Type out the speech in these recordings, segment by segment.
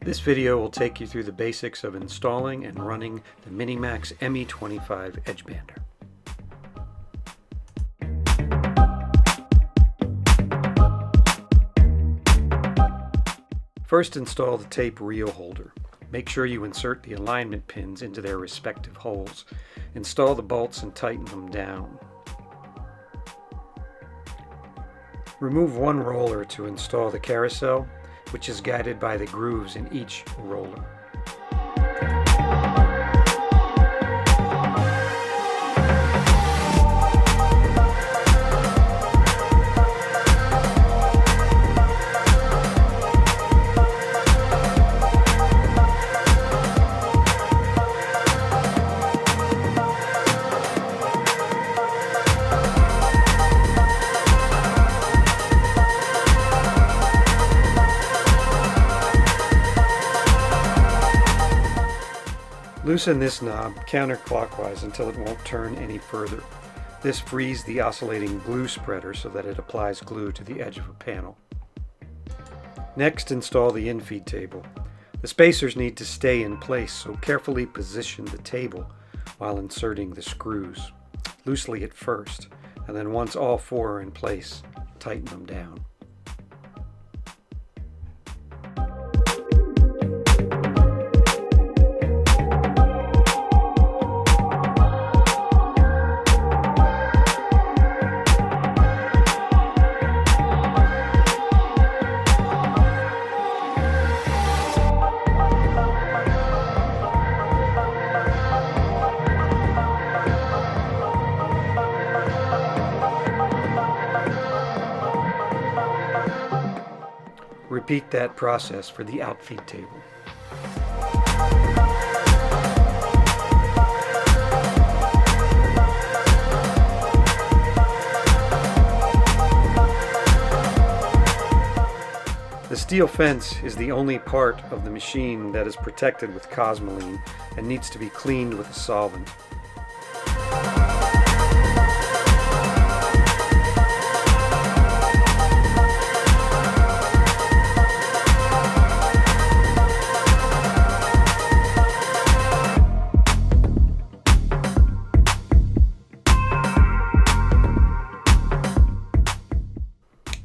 This video will take you through the basics of installing and running the Minimax ME25 edge bander. First, install the tape reel holder. Make sure you insert the alignment pins into their respective holes. Install the bolts and tighten them down. Remove one roller to install the carousel, which is guided by the grooves in each roller. Loosen this knob counterclockwise until it won't turn any further. This frees the oscillating glue spreader so that it applies glue to the edge of a panel. Next, install the infeed table. The spacers need to stay in place, so carefully position the table while inserting the screws. Loosely at first, and then once all four are in place, tighten them down. Repeat that process for the outfeed table. The steel fence is the only part of the machine that is protected with Cosmoline and needs to be cleaned with a solvent.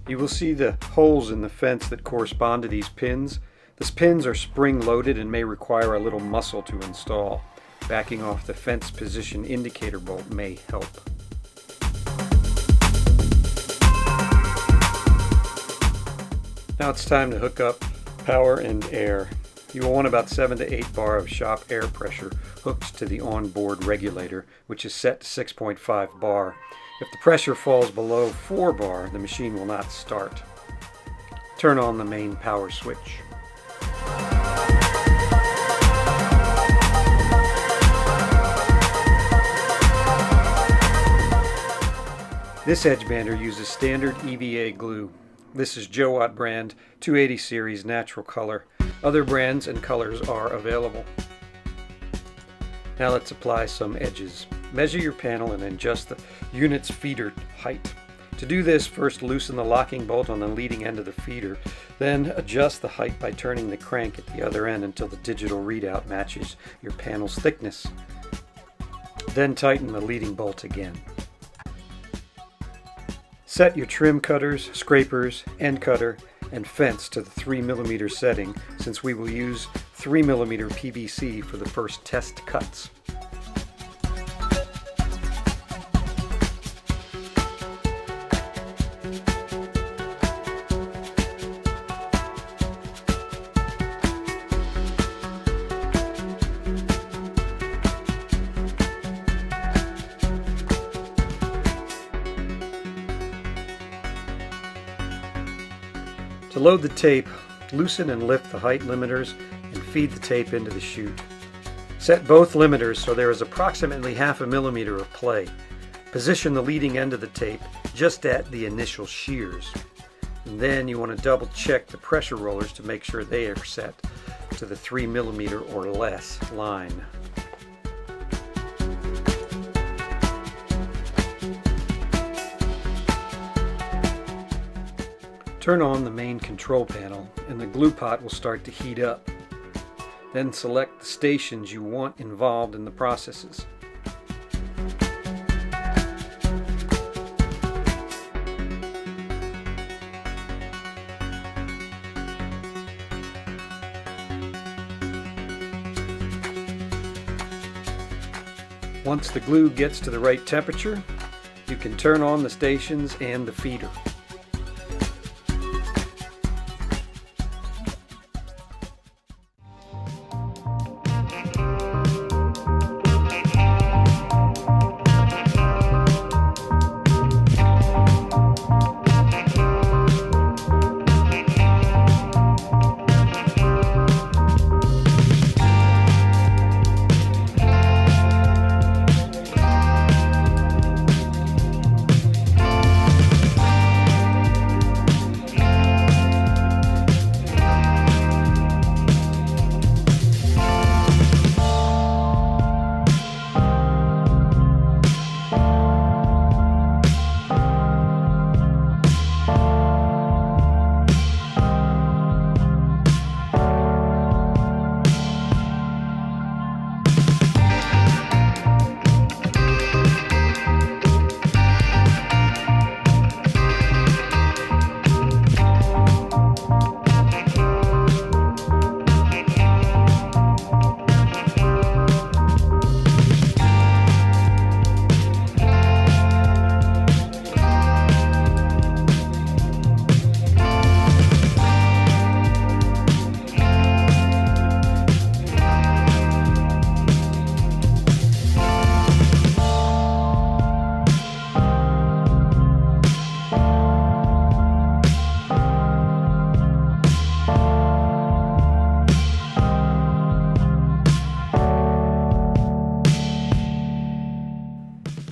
You will see the holes in the fence that correspond to these pins. These pins are spring-loaded and may require a little muscle to install. Backing off the fence position indicator bolt may help. Now it's time to hook up power and air. You will want about 7 to 8 bar of shop air pressure hooked to the onboard regulator, which is set to 6.5 bar. If the pressure falls below 4 bar, the machine will not start. Turn on the main power switch. This edge bander uses standard EVA glue. This is Jowatt brand 280 series natural color. Other brands and colors are available. Now let's apply some edges. Measure your panel and adjust the unit's feeder height. To do this, first loosen the locking bolt on the leading end of the feeder, then adjust the height by turning the crank at the other end until the digital readout matches your panel's thickness. Then tighten the leading bolt again. Set your trim cutters, scrapers, end cutter, and fence to the 3mm setting, since we will use 3mm PVC for the first test cuts. To load the tape, loosen and lift the height limiters and feed the tape into the chute. Set both limiters so there is approximately 1/2 millimeter of play. Position the leading end of the tape just at the initial shears. And then you want to double check the pressure rollers to make sure they are set to the 3mm or less line. Turn on the main control panel and the glue pot will start to heat up. Then select the stations you want involved in the processes. Once the glue gets to the right temperature, you can turn on the stations and the feeder.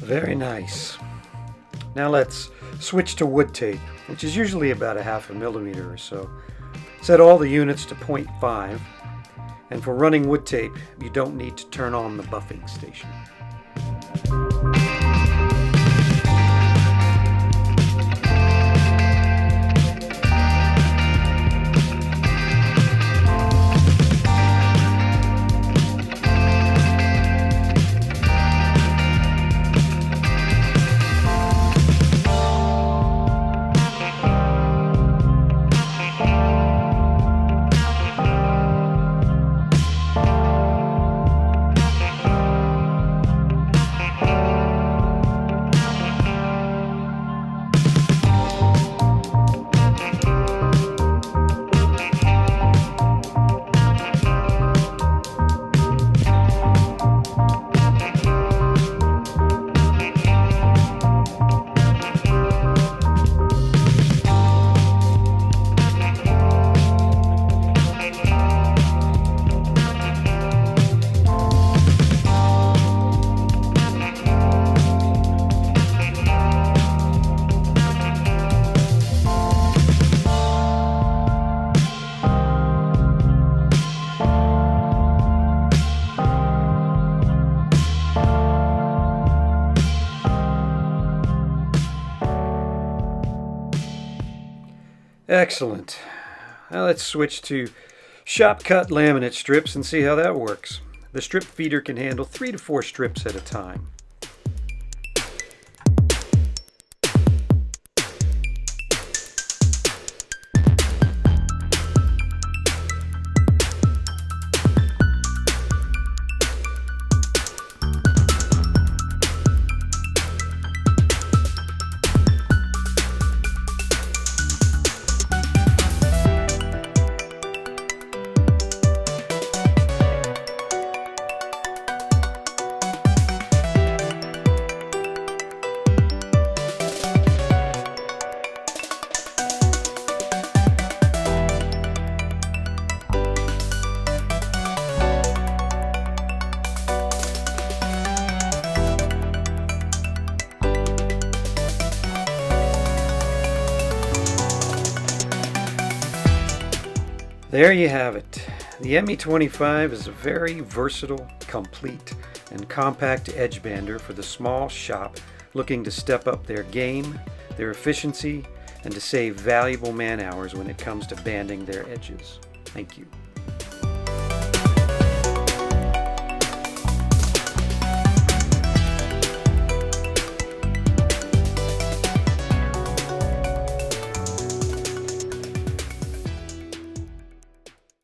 Very nice. Now let's switch to wood tape, which is usually about 1/2 millimeter or so. Set all the units to 0.5, and for running wood tape, you don't need to turn on the buffing station. Excellent. Now let's switch to shop cut laminate strips and see how that works. The strip feeder can handle 3 to 4 strips at a time. There you have it. The ME25 is a very versatile, complete, and compact edge bander for the small shop looking to step up their game, their efficiency, and to save valuable man hours when it comes to banding their edges. Thank you.